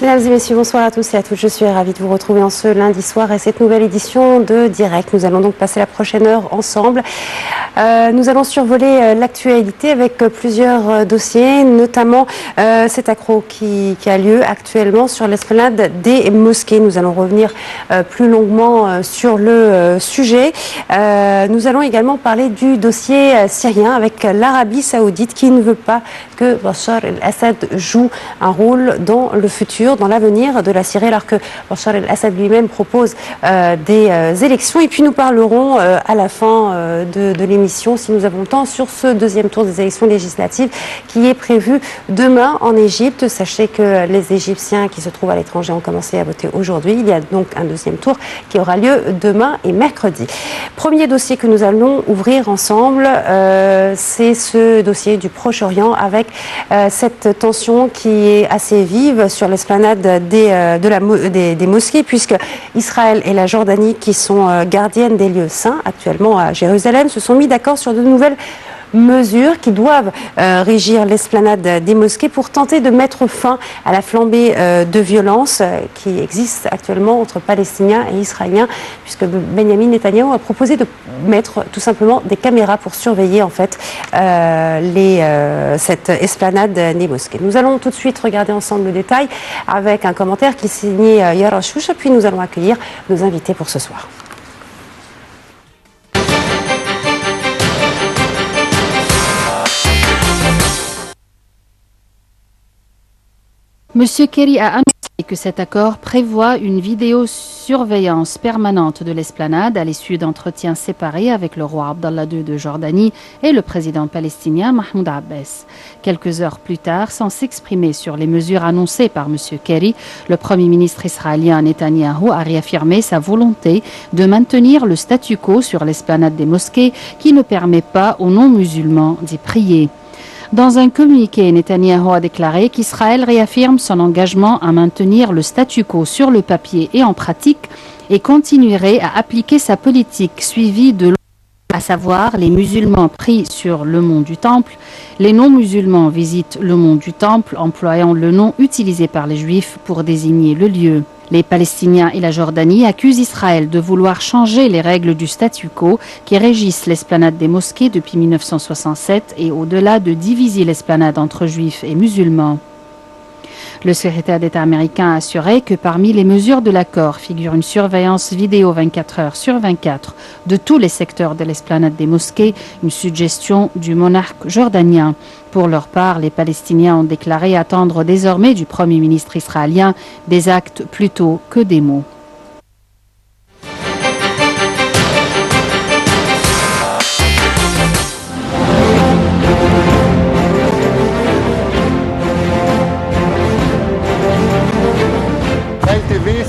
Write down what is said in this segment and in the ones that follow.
Mesdames et messieurs, bonsoir à tous et à toutes. Je suis ravie de vous retrouver en ce lundi soir et cette nouvelle édition de Direct. Nous allons donc passer la prochaine heure ensemble. Nous allons survoler l'actualité avec plusieurs dossiers, notamment cet accro qui a lieu actuellement sur l'esplanade des mosquées. Nous allons revenir plus longuement sur le sujet. Nous allons également parler du dossier syrien avec l'Arabie Saoudite qui ne veut pas que Bachar el-Assad joue un rôle dans le futur, dans l'avenir de la Syrie, alors que Bachar el-Assad lui-même propose des élections. Et puis nous parlerons à la fin de l'émission, si nous avons le temps, sur ce deuxième tour des élections législatives qui est prévu demain en Égypte. Sachez que les Égyptiens qui se trouvent à l'étranger ont commencé à voter aujourd'hui. Il y a donc un deuxième tour qui aura lieu demain et mercredi. Premier dossier que nous allons ouvrir ensemble, c'est ce dossier du Proche-Orient avec cette tension qui est assez vive sur l'esplanade des mosquées, puisque Israël et la Jordanie, qui sont gardiennes des lieux saints actuellement à Jérusalem, se sont mis d'accord sur de nouvelles mesures qui doivent régir l'esplanade des mosquées pour tenter de mettre fin à la flambée de violence qui existe actuellement entre Palestiniens et Israéliens, puisque Benjamin Netanyahou a proposé de mettre tout simplement des caméras pour surveiller en fait cette esplanade des mosquées. Nous allons tout de suite regarder ensemble le détail avec un commentaire qui est signé Yara Chouch, puis nous allons accueillir nos invités pour ce soir. Monsieur Kerry a annoncé que cet accord prévoit une vidéosurveillance permanente de l'esplanade à l'issue d'entretiens séparés avec le roi Abdallah II de Jordanie et le président palestinien Mahmoud Abbas. Quelques heures plus tard, sans s'exprimer sur les mesures annoncées par Monsieur Kerry, le Premier ministre israélien Netanyahou a réaffirmé sa volonté de maintenir le statu quo sur l'esplanade des mosquées qui ne permet pas aux non-musulmans d'y prier. Dans un communiqué, Netanyahou a déclaré qu'Israël réaffirme son engagement à maintenir le statu quo sur le papier et en pratique et continuerait à appliquer sa politique suivie de à savoir les musulmans prient sur le mont du Temple, les non-musulmans visitent le mont du Temple employant le nom utilisé par les Juifs pour désigner le lieu. Les Palestiniens et la Jordanie accusent Israël de vouloir changer les règles du statu quo qui régissent l'esplanade des mosquées depuis 1967 et au-delà de diviser l'esplanade entre Juifs et musulmans. Le secrétaire d'État américain a assuré que parmi les mesures de l'accord figure une surveillance vidéo 24 heures sur 24 de tous les secteurs de l'esplanade des mosquées, une suggestion du monarque jordanien. Pour leur part, les Palestiniens ont déclaré attendre désormais du Premier ministre israélien des actes plutôt que des mots.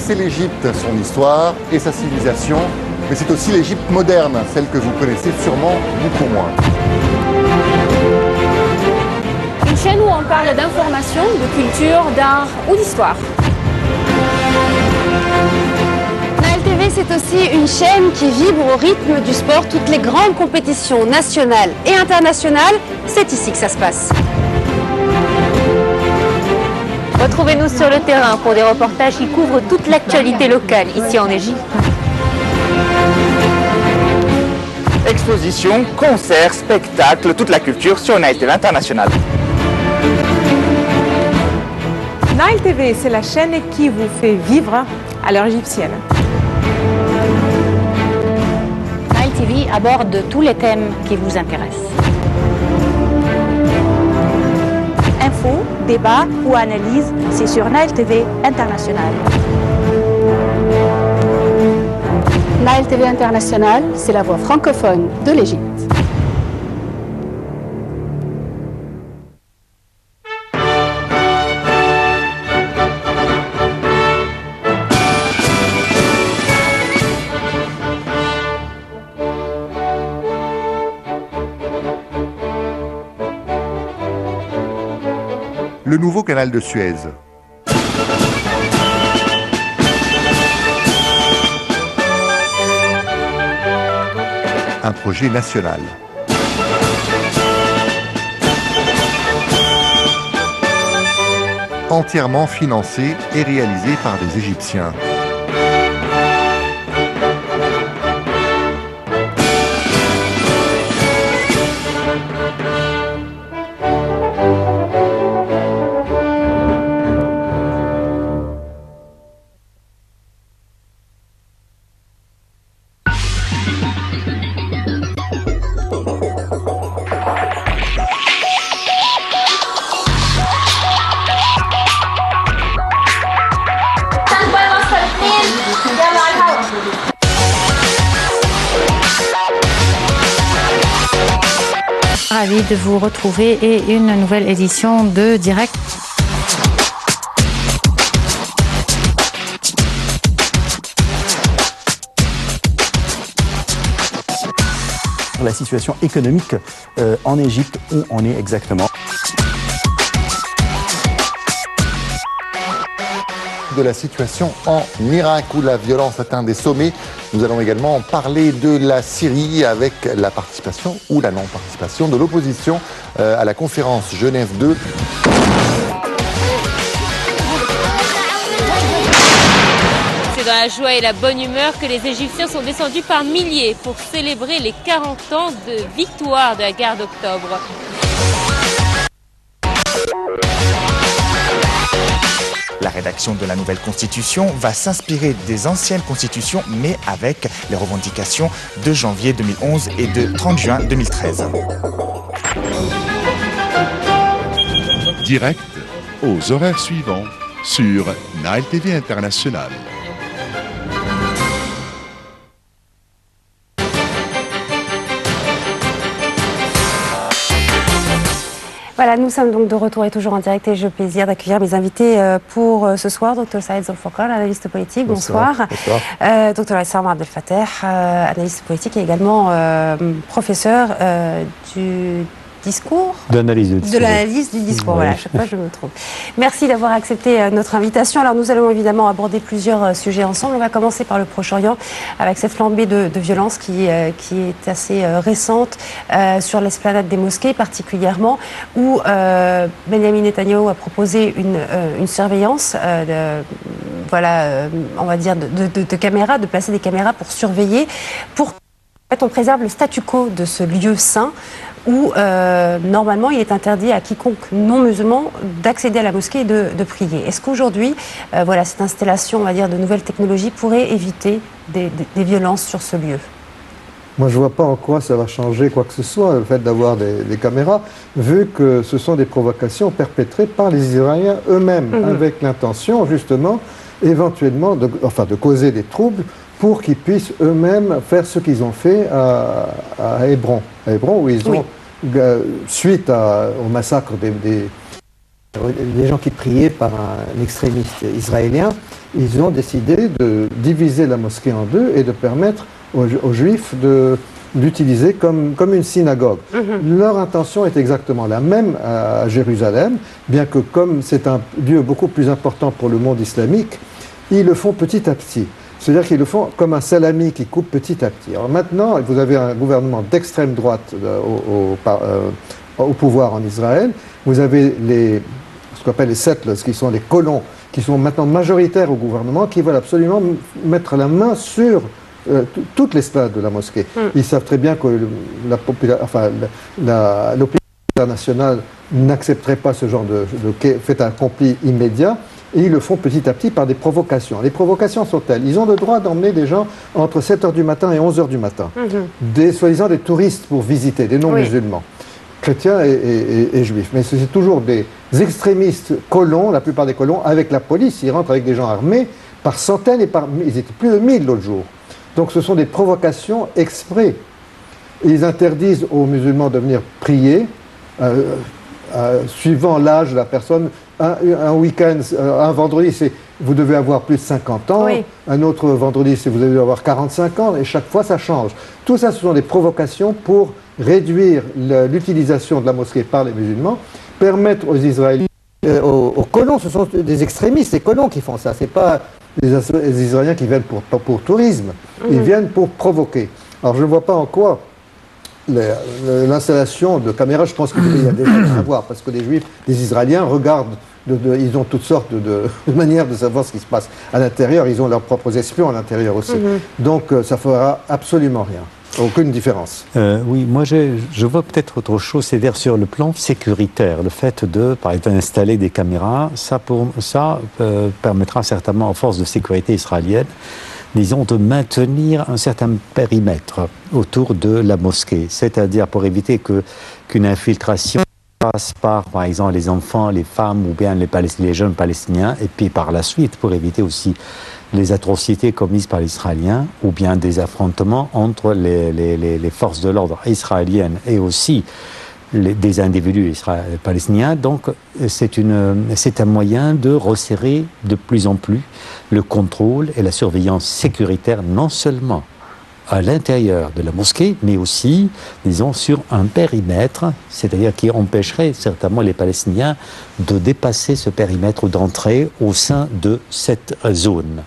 C'est l'Égypte, son histoire et sa civilisation, mais c'est aussi l'Égypte moderne, celle que vous connaissez sûrement beaucoup moins. Une chaîne où on parle d'information, de culture, d'art ou d'histoire. Nile TV, c'est aussi une chaîne qui vibre au rythme du sport. Toutes les grandes compétitions nationales et internationales, c'est ici que ça se passe. Retrouvez-nous sur le terrain pour des reportages qui couvrent toute l'actualité locale ici en Égypte. Expositions, concerts, spectacles, toute la culture sur Nile TV International. Nile TV, c'est la chaîne qui vous fait vivre à l'heure égyptienne. Nile TV aborde tous les thèmes qui vous intéressent. Infos, débats ou analyses, c'est sur Nile TV International. Nile TV International, c'est la voix francophone de l'Égypte. Le nouveau canal de Suez. Un projet national. entièrement financée et réalisée par des Égyptiens. Ravi de vous retrouver et une nouvelle édition de Direct. La situation économique en Égypte, où on est exactement. De la situation en Irak où la violence atteint des sommets. Nous allons également parler de la Syrie avec la participation ou la non-participation de l'opposition à la conférence Genève 2. C'est dans la joie et la bonne humeur que les Égyptiens sont descendus par milliers pour célébrer les 40 ans de victoire de la guerre d'octobre. La rédaction de la nouvelle constitution va s'inspirer des anciennes constitutions, mais avec les revendications de janvier 2011 et de 30 juin 2013. Direct aux horaires suivants sur Nile TV International. Voilà, nous sommes donc de retour et toujours en direct et j'ai le plaisir d'accueillir mes invités pour ce soir. Dr Saïd Zolfokar, analyste politique, bonsoir. Dr Aissam Abdel Fattah, analyste politique et également professeur du discours. De l'analyse du discours. Voilà, à chaque fois je me trompe. Merci d'avoir accepté notre invitation. Alors nous allons évidemment aborder plusieurs sujets ensemble. On va commencer par le Proche-Orient avec cette flambée de violence qui est assez récente sur l'esplanade des mosquées particulièrement, où Benjamin Netanyahu a proposé une surveillance on va dire de caméras, de placer des caméras pour surveiller, pour on préserve le statu quo de ce lieu saint où normalement il est interdit à quiconque non-musulman d'accéder à la mosquée et de prier. Est-ce qu'aujourd'hui, cette installation, on va dire, de nouvelles technologies pourrait éviter des violences sur ce lieu ? Moi, je ne vois pas en quoi ça va changer quoi que ce soit, le fait d'avoir des caméras, vu que ce sont des provocations perpétrées par les Israéliens eux-mêmes, avec l'intention, justement, éventuellement, de causer des troubles pour qu'ils puissent eux-mêmes faire ce qu'ils ont fait à Hébron. À Hébron, où ils ont, suite au massacre des gens qui priaient par un extrémiste israélien, ils ont décidé de diviser la mosquée en deux et de permettre aux Juifs d'utiliser comme une synagogue. Leur intention est exactement la même à Jérusalem, bien que comme c'est un lieu beaucoup plus important pour le monde islamique, ils le font petit à petit. C'est-à-dire qu'ils le font comme un salami qui coupe petit à petit. Alors maintenant, vous avez un gouvernement d'extrême droite au pouvoir en Israël. Vous avez ce qu'on appelle les settlers, qui sont les colons, qui sont maintenant majoritaires au gouvernement, qui veulent absolument mettre la main sur toute l'esplanade de la mosquée. Ils savent très bien que l'opinion internationale n'accepterait pas ce genre de fait accompli immédiat. Et ils le font petit à petit par des provocations. Les provocations sont telles. Ils ont le droit d'emmener des gens entre 7h du matin et 11h du matin. Soi-disant des touristes pour visiter, des non-musulmans, chrétiens et juifs. Mais c'est toujours des extrémistes colons, la plupart des colons, avec la police. Ils rentrent avec des gens armés par centaines et ils étaient plus de 1000 l'autre jour. Donc ce sont des provocations exprès. Ils interdisent aux musulmans de venir prier, suivant l'âge de la personne. Un week-end, un vendredi, vous devez avoir plus de 50 ans. Un autre vendredi, vous devez avoir 45 ans. Et chaque fois, ça change. Tout ça, ce sont des provocations pour réduire l'utilisation de la mosquée par les musulmans, permettre aux Israéliens, aux colons, ce sont des extrémistes, les colons qui font ça. Ce n'est pas les Israéliens qui viennent pour tourisme. Ils viennent pour provoquer. Alors, je ne vois pas en quoi l'installation de caméras, je pense qu'il y a déjà à voir, parce que les Juifs, les Israéliens regardent ils ont toutes sortes de manières de savoir ce qui se passe à l'intérieur. Ils ont leurs propres espions à l'intérieur aussi. Donc ça fera absolument rien. Aucune différence. Oui, moi je vois peut-être autre chose, c'est-à-dire sur le plan sécuritaire, le fait de, par exemple, installer des caméras, ça permettra certainement aux forces de sécurité israéliennes, disons, de maintenir un certain périmètre autour de la mosquée, c'est-à-dire pour éviter qu'une infiltration passe par exemple, les enfants, les femmes ou bien les jeunes Palestiniens, et puis par la suite, pour éviter aussi les atrocités commises par les Israéliens ou bien des affrontements entre les forces de l'ordre israéliennes et aussi des individus palestiniens. Donc c'est un moyen de resserrer de plus en plus le contrôle et la surveillance sécuritaire, non seulement à l'intérieur de la mosquée, mais aussi, disons, sur un périmètre, c'est-à-dire qui empêcherait certainement les Palestiniens de dépasser ce périmètre ou d'entrer au sein de cette zone.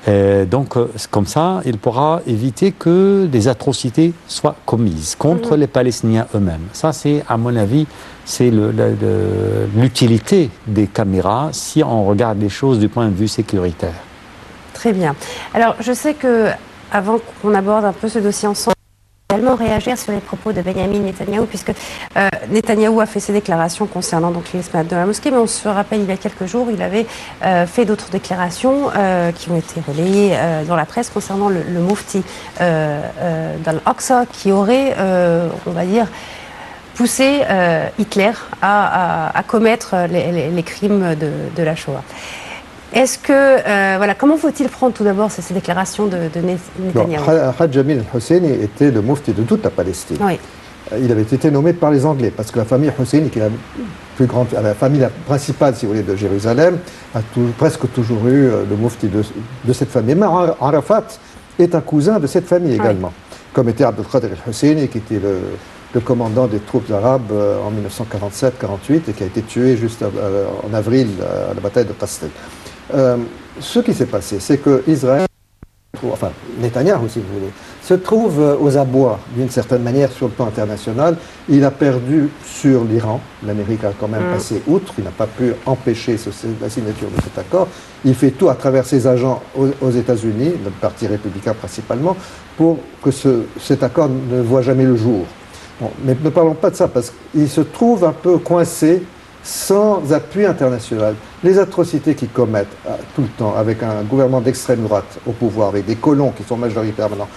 Donc, comme ça, il pourra éviter que des atrocités soient commises contre les Palestiniens eux-mêmes. Ça, c'est, à mon avis, c'est l'utilité des caméras si on regarde les choses du point de vue sécuritaire. Très bien. Alors, je sais que avant qu'on aborde un peu ce dossier ensemble, également réagir sur les propos de Benjamin Netanyahou, puisque Netanyahou a fait ses déclarations concernant donc l'esplanade de la mosquée, mais on se rappelle, il y a quelques jours, il avait fait d'autres déclarations qui ont été relayées dans la presse concernant le mufti d'Al-Aqsa, qui aurait, on va dire, poussé Hitler à commettre les crimes de la Shoah. Est-ce que, voilà, comment faut-il prendre tout d'abord ces déclarations de Netanyahou? Hajj Amin al-Husseini était le mufti de toute la Palestine. Oui. Il avait été nommé par les Anglais, parce que la famille Husseini, qui est la famille principale, si vous voulez, de Jérusalem, a presque toujours eu le mufti de cette famille. Mais Arafat est un cousin de cette famille également, comme était Abdel Qadir al-Husseini, qui était le commandant des troupes arabes en 1947-48 et qui a été tué juste en avril à la bataille de Qastel. Ce qui s'est passé, c'est que Israël, enfin Netanyahou si vous voulez, se trouve aux abois d'une certaine manière sur le plan international. Il a perdu sur l'Iran. L'Amérique a quand même passé outre. Il n'a pas pu empêcher la signature de cet accord. Il fait tout à travers ses agents aux États-Unis, le parti républicain principalement, pour que cet accord ne voit jamais le jour. Bon, mais ne parlons pas de ça, parce qu'il se trouve un peu coincé sans appui international. Les atrocités qu'ils commettent tout le temps, avec un gouvernement d'extrême droite au pouvoir, avec des colons qui sont majoritaires maintenant,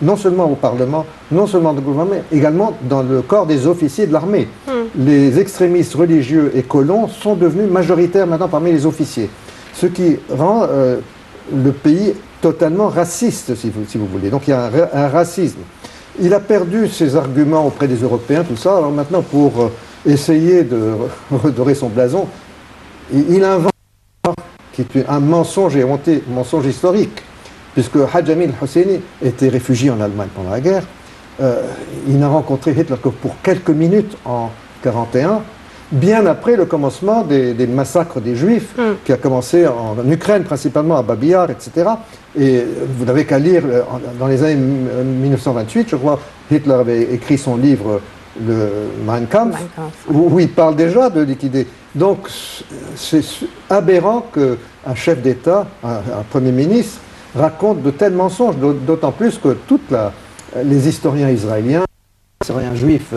non seulement au Parlement, non seulement dans le gouvernement, mais également dans le corps des officiers de l'armée. Les extrémistes religieux et colons sont devenus majoritaires maintenant parmi les officiers. Ce qui rend le pays totalement raciste, si vous voulez. Donc il y a un racisme. Il a perdu ses arguments auprès des Européens, tout ça. Alors maintenant, pour essayer de redorer son blason, il invente qui est un mensonge et honté, mensonge historique, puisque Hajj Amin al-Husseini était réfugié en Allemagne pendant la guerre. Il n'a rencontré Hitler que pour quelques minutes en 1941, bien après le commencement des massacres des Juifs, qui a commencé en Ukraine, principalement à Babi Yar, etc. Et vous n'avez qu'à lire, dans les années 1928, je crois, Hitler avait écrit son livre, le Mein Kampf, où il parle déjà de liquider. Donc c'est aberrant qu'un chef d'État, un Premier ministre, raconte de tels mensonges, d'autant plus que les historiens israéliens, les historiens juifs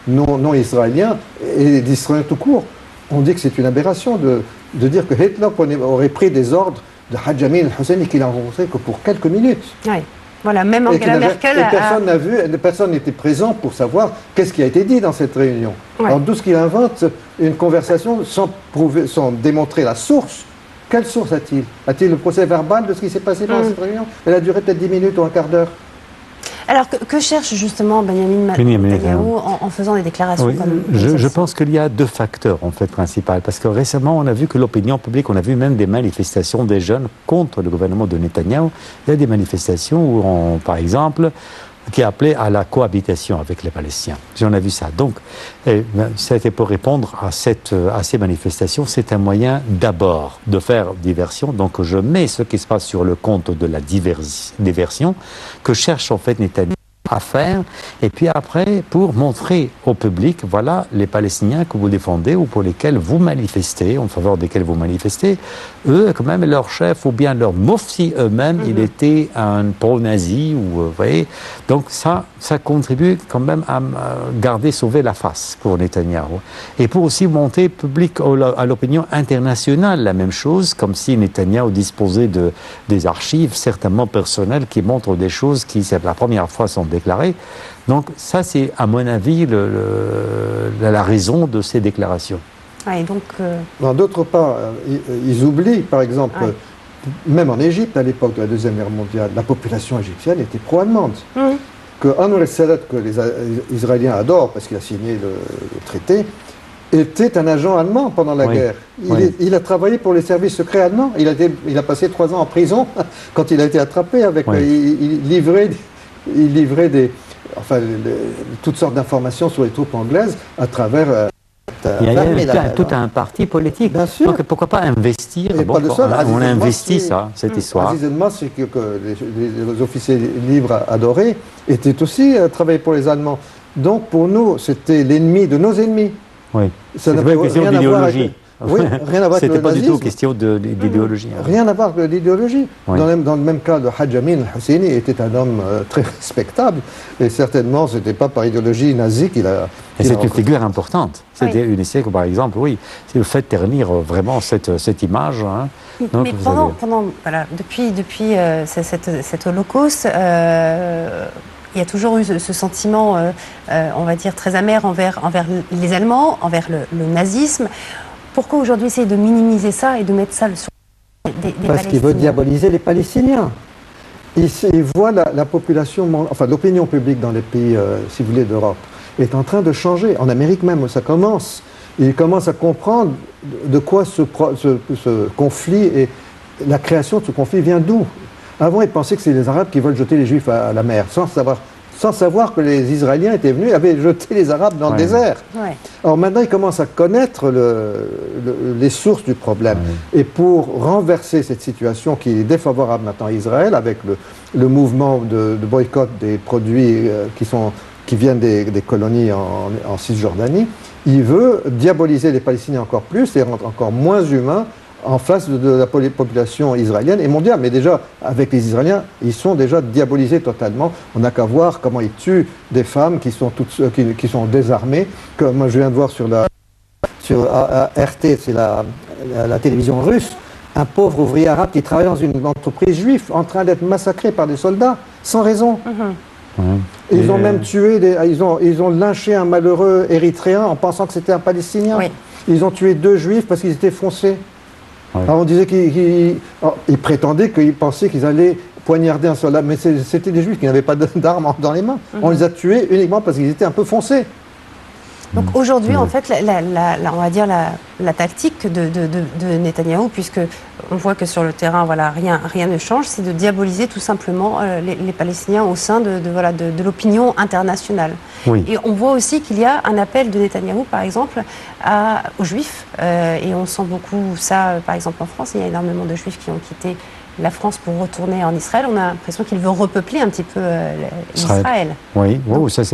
non israéliens, et les historiens tout court, on dit que c'est une aberration de dire que Hitler aurait pris des ordres de Hajj Amin al-Husseini qu'il a rencontré que pour quelques minutes. Oui. Voilà, même Angela Merkel personne n'a vu, personne n'était présent pour savoir qu'est-ce qui a été dit dans cette réunion. Ouais. Alors d'où ce qu'il invente une conversation sans démontrer la source. Quelle source a-t-il? A-t-il le procès verbal de ce qui s'est passé pendant cette réunion? Elle a duré peut-être 10 minutes ou un quart d'heure. Alors, que cherche justement Benjamin Netanyahou en faisant des déclarations comme je pense qu'il y a deux facteurs, en fait, principaux. Parce que récemment, on a vu que l'opinion publique, on a vu même des manifestations des jeunes contre le gouvernement de Netanyahou. Il y a des manifestations où, par exemple, qui appelaient à la cohabitation avec les Palestiniens. J'en ai vu ça. Donc, ça a été pour répondre à ces manifestations. C'est un moyen d'abord de faire diversion. Donc, je mets ce qui se passe sur le compte de la diversion que cherche en fait Netanyahou à faire, et puis après, pour montrer au public, voilà, les Palestiniens que vous défendez ou pour lesquels vous manifestez, en faveur desquels vous manifestez, eux, quand même, leur chef ou bien leur mufti eux-mêmes, il était un pro-nazi, ou vous voyez, donc ça contribue quand même à sauver la face pour Netanyahou. Et pour aussi monter public à l'opinion internationale, la même chose, comme si Netanyahou disposait des archives certainement personnelles qui montrent des choses qui, c'est la première fois, sont déclarées. Donc ça, c'est à mon avis la raison de ces déclarations. Ouais, donc, d'autre part, ils oublient, par exemple, même en Égypte, à l'époque de la Deuxième Guerre mondiale, la population égyptienne était pro-allemande. Que Anwar el-Sadat, que les Israéliens adorent parce qu'il a signé le traité, était un agent allemand pendant la guerre. Il a travaillé pour les services secrets allemands. Il a passé 3 ans en prison quand il a été attrapé. Il livrait toutes sortes d'informations sur les troupes anglaises à travers... Il y a tout un parti politique. Bien sûr. Donc pourquoi pas investir? On a investi cette histoire. Aziz el-Masri, que les officiers libres adoraient, était aussi travaillé pour les Allemands. Donc pour nous, c'était l'ennemi de nos ennemis. Oui. Ça n'a pas une question d'idéologie. Rien à voir avec C'était le pas nazisme. du tout question d'idéologie. Rien à voir avec l'idéologie. Dans le même cas, le Hajj Amin al-Husseini était un homme très respectable, et certainement, ce n'était pas par idéologie nazie qu'il a... Et c'est une figure importante. C'était une essai que, par exemple, c'est le fait de ternir vraiment cette image. Hein. Donc, mais voilà, depuis cet holocauste, il y a toujours eu ce sentiment, on va dire, très amer envers les Allemands, envers le nazisme. Pourquoi aujourd'hui essayer de minimiser ça et de mettre ça sur des Palestiniens? Parce qu'il veut diaboliser les Palestiniens. Il voit la population, enfin l'opinion publique dans les pays, si vous voulez, d'Europe, est en train de changer. En Amérique même, ça commence. Il commence à comprendre de quoi ce conflit et la création de ce conflit vient d'où. Avant, il pensait que c'est les Arabes qui veulent jeter les Juifs à la mer, sans savoir que les Israéliens étaient venus et avaient jeté les Arabes dans le désert. Alors maintenant, il commence à connaître les sources du problème. Et pour renverser cette situation qui est défavorable maintenant à Israël, avec le mouvement de boycott des produits qui viennent des colonies en Cisjordanie, il veut diaboliser les Palestiniens encore plus et rendre encore moins humains en face de la population israélienne et mondiale. Mais déjà, avec les Israéliens, ils sont déjà diabolisés totalement. On n'a qu'à voir comment ils tuent des femmes qui sont désarmées. Moi, je viens de voir sur RT, c'est la télévision russe, un pauvre ouvrier arabe qui travaille dans une entreprise juive en train d'être massacré par des soldats, sans raison. Ils ont même tué, ils ont lynché un malheureux érythréen en pensant que c'était un Palestinien. Ils ont tué 2 Juifs parce qu'ils étaient foncés. Alors on disait qu'ils prétendaient qu'ils pensaient qu'ils allaient poignarder un soldat, mais c'était des Juifs qui n'avaient pas d'armes dans les mains. On les a tués uniquement parce qu'ils étaient un peu foncés. Donc aujourd'hui, en fait, on va dire la tactique de Netanyahou, puisque on voit que sur le terrain, voilà, rien ne change, c'est de diaboliser tout simplement les Palestiniens au sein de l'opinion internationale. Et on voit aussi qu'il y a un appel de Netanyahou, par exemple, aux Juifs, et on sent beaucoup ça, par exemple en France, il y a énormément de Juifs qui ont quitté la France pour retourner en Israël. On a l'impression qu'il veut repeupler un petit peu Israël. Oui,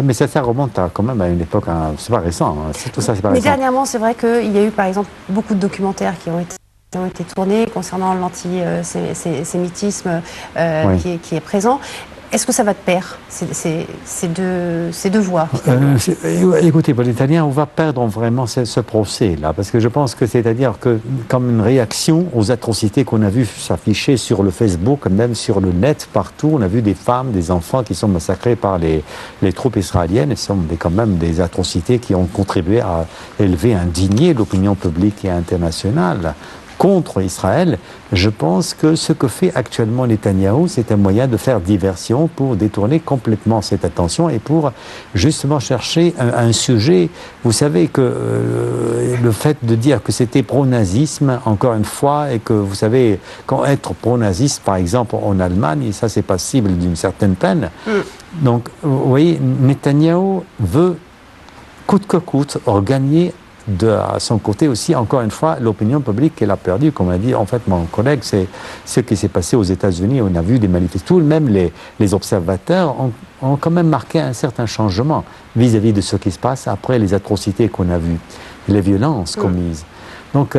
mais ça remonte quand même à une époque, c'est pas récent. Tout ça, c'est pas récent. Mais dernièrement, c'est vrai qu'il y a eu par exemple beaucoup de documentaires qui ont été tournés concernant l'antisémitisme qui est présent. Est-ce que ça va de pair, ces deux voies Écoutez, pour les Italiens, on va perdre vraiment ce procès-là, parce que je pense que c'est-à-dire que comme une réaction aux atrocités qu'on a vues s'afficher sur le Facebook, même sur le net, partout, on a vu des femmes, des enfants qui sont massacrés par les troupes israéliennes, et ce sont quand même des atrocités qui ont contribué à élever, indigner l'opinion publique et internationale contre Israël. Je pense que ce que fait actuellement Netanyahou, c'est un moyen de faire diversion pour détourner complètement cette attention et pour justement chercher un sujet. Vous savez que le fait de dire que c'était pro-nazisme, encore une fois, et que vous savez, quand être pro-naziste, par exemple, en Allemagne, ça c'est passible d'une certaine peine. Donc, vous voyez, Netanyahou veut, coûte que coûte, gagner à son côté aussi, encore une fois, l'opinion publique qu'elle a perdue, comme a dit en fait mon collègue, c'est ce qui s'est passé aux États-Unis. On a vu des manifestations, même les observateurs ont ont quand même marqué un certain changement vis-à-vis de ce qui se passe après les atrocités qu'on a vues, les violences commises. Donc,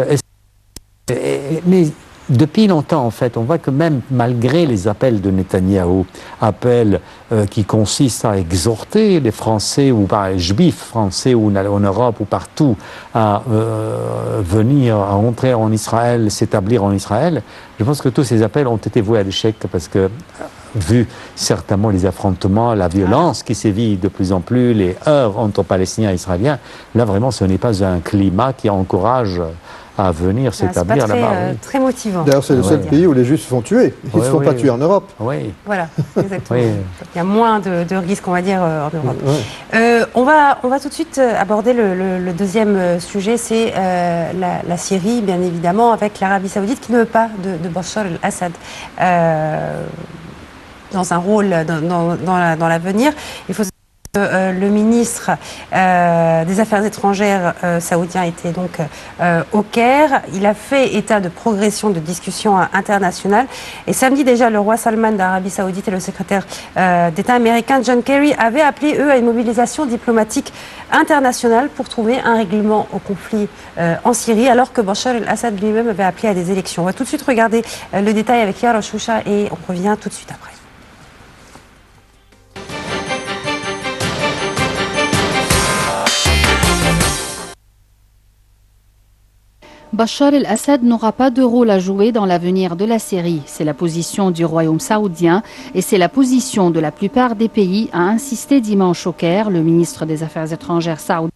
mais depuis longtemps, en fait, on voit que même malgré les appels de Netanyahou, appels qui consistent à exhorter les Français ou les Juifs français ou en Europe ou partout à venir, à entrer en Israël, s'établir en Israël, je pense que tous ces appels ont été voués à l'échec parce que, vu certainement les affrontements, la violence qui sévit de plus en plus, les heurts entre Palestiniens et Israéliens, là vraiment ce n'est pas un climat qui encourage à venir s'établir là-bas. Très motivant. D'ailleurs, c'est le seul pays où les Juifs se font tuer. Ils ne se font pas tuer en Europe. Oui. Voilà, exactement. Il y a moins de risques, on va dire, en Europe. On va tout de suite aborder le deuxième sujet, c'est la Syrie, bien évidemment, avec l'Arabie Saoudite qui ne veut pas de Bachar el-Assad dans un rôle dans l'avenir. Il faut le ministre des Affaires étrangères saoudien était donc au Caire. Il a fait état de progression de discussions internationales. Et samedi déjà, le roi Salman d'Arabie Saoudite et le secrétaire d'État américain John Kerry avaient appelé, eux, à une mobilisation diplomatique internationale pour trouver un règlement au conflit en Syrie, alors que Bachar el-Assad lui-même avait appelé à des élections. On va tout de suite regarder le détail avec Yara Choucha et on revient tout de suite après. Bachar el-Assad n'aura pas de rôle à jouer dans l'avenir de la Syrie. C'est la position du royaume saoudien et c'est la position de la plupart des pays, a insisté dimanche au Caire le ministre des Affaires étrangères saoudien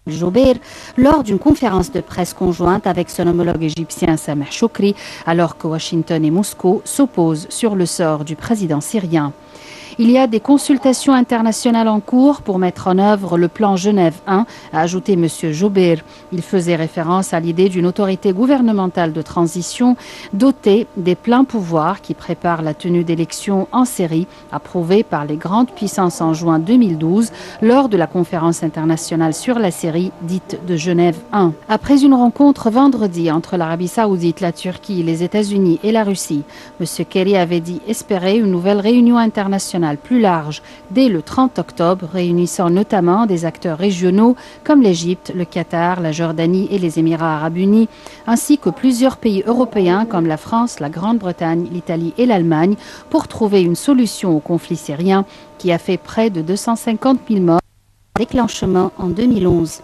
Joubert lors d'une conférence de presse conjointe avec son homologue égyptien Sameh Choukri, alors que Washington et Moscou s'opposent sur le sort du président syrien. Il y a des consultations internationales en cours pour mettre en œuvre le plan Genève 1, a ajouté M. Joubert. Il faisait référence à l'idée d'une autorité gouvernementale de transition dotée des pleins pouvoirs qui prépare la tenue d'élections en Syrie, approuvée par les grandes puissances en juin 2012 lors de la conférence internationale sur la Syrie dite de Genève 1. Après une rencontre vendredi entre l'Arabie Saoudite, la Turquie, les États-Unis et la Russie, M. Kerry avait dit espérer une nouvelle réunion internationale plus large dès le 30 octobre, réunissant notamment des acteurs régionaux comme l'Égypte, le Qatar, la Jordanie et les Émirats arabes unis, ainsi que plusieurs pays européens comme la France, la Grande-Bretagne, l'Italie et l'Allemagne, pour trouver une solution au conflit syrien qui a fait près de 250 000 morts, déclenchement en 2011.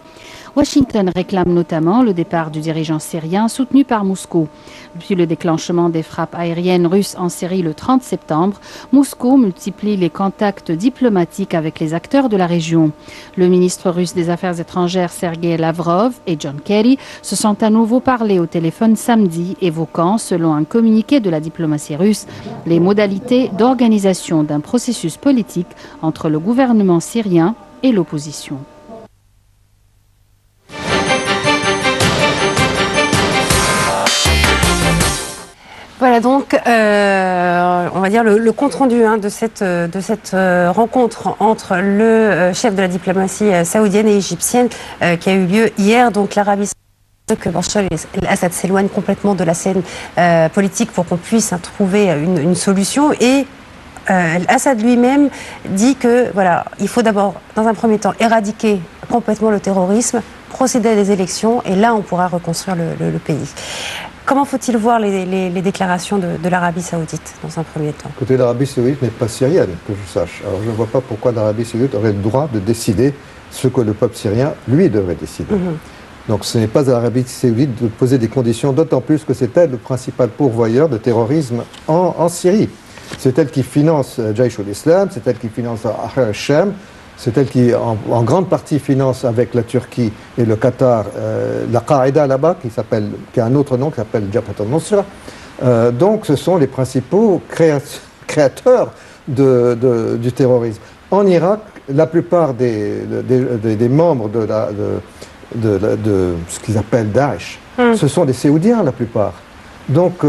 Washington réclame notamment le départ du dirigeant syrien soutenu par Moscou. Depuis le déclenchement des frappes aériennes russes en Syrie le 30 septembre, Moscou multiplie les contacts diplomatiques avec les acteurs de la région. Le ministre russe des Affaires étrangères Sergei Lavrov et John Kerry se sont à nouveau parlé au téléphone samedi, évoquant, selon un communiqué de la diplomatie russe, les modalités d'organisation d'un processus politique entre le gouvernement syrien et l'opposition. Voilà donc, on va dire le compte-rendu de cette rencontre entre le chef de la diplomatie saoudienne et égyptienne qui a eu lieu hier. Donc l'Arabie Saoudite, que Bachar el-Assad s'éloigne complètement de la scène politique pour qu'on puisse trouver une solution. Et Assad lui-même dit que voilà, il faut d'abord, dans un premier temps, éradiquer complètement le terrorisme, procéder à des élections, et là on pourra reconstruire le pays. Comment faut-il voir les déclarations de l'Arabie Saoudite dans un premier temps? Écoutez, l'Arabie Saoudite n'est pas syrienne, que je sache. Alors je ne vois pas pourquoi l'Arabie Saoudite aurait le droit de décider ce que le peuple syrien, lui, devrait décider. Donc ce n'est pas à l'Arabie Saoudite de poser des conditions, d'autant plus que c'est elle le principal pourvoyeur de terrorisme en Syrie. C'est elle qui finance Jaish al-Islam, c'est elle qui finance Ahrar al-Sham, c'est elle qui en grande partie finance avec la Turquie et le Qatar la Qaïda là-bas, qui a un autre nom qui s'appelle Jabhat al-Nusra. Donc ce sont les principaux créateurs du terrorisme. En Irak, la plupart des membres de ce qu'ils appellent Daesh, ce sont des Saoudiens la plupart. Donc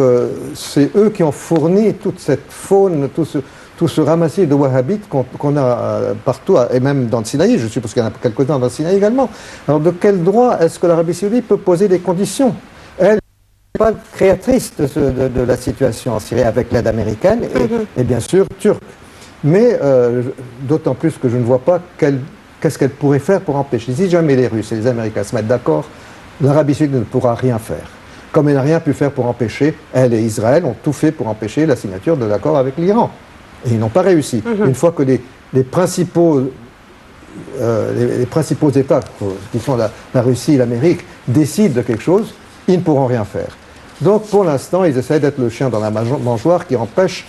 c'est eux qui ont fourni toute cette faune, tout ce ramassis de wahhabites qu'on a partout, et même dans le Sinaï, je suppose qu'il y en a quelques-uns dans le Sinaï également. Alors de quel droit est-ce que l'Arabie Saoudite peut poser des conditions? Elle n'est pas créatrice de la situation en Syrie avec l'aide américaine et bien sûr turque. Mais d'autant plus que je ne vois pas qu'est-ce qu'elle pourrait faire pour empêcher. Si jamais les Russes et les Américains se mettent d'accord, l'Arabie Saoudite ne pourra rien faire. Comme elle n'a rien pu faire pour empêcher, elle et Israël ont tout fait pour empêcher la signature de l'accord avec l'Iran. Et ils n'ont pas réussi. Une fois que les principaux États, qui sont la Russie et l'Amérique, décident de quelque chose, ils ne pourront rien faire. Donc pour l'instant, ils essaient d'être le chien dans la mangeoire qui empêche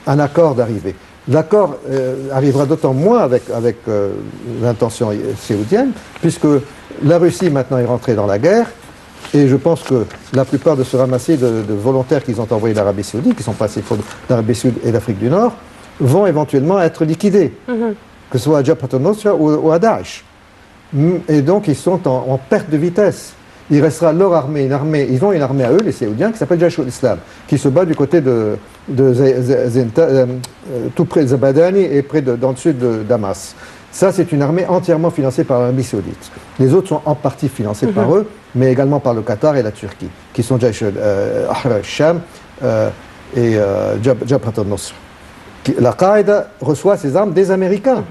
un accord d'arriver. L'accord arrivera d'autant moins avec l'intention saoudienne, puisque la Russie maintenant est rentrée dans la guerre, et je pense que la plupart de ce ramassis de volontaires qu'ils ont envoyés d'Arabie Saoudite, qui sont passés d'Arabie Saoudite et d'Afrique du Nord, vont éventuellement être liquidés, que ce soit à Jabhat al-Nusra ou à Daesh. Et donc ils sont en perte de vitesse. Il restera leur armée, ils ont une armée à eux, les Saoudiens, qui s'appelle Jaish al-Islam, qui se bat du côté tout près de Zabadani et dans le sud de Damas. Ça, c'est une armée entièrement financée par l'Arabie Saoudite. Les autres sont en partie financés par eux, mais également par le Qatar et la Turquie, qui sont Jaish al-Ahrar al-Sham et Jabhat al-Nusra. La Qaïda reçoit ses armes des Américains.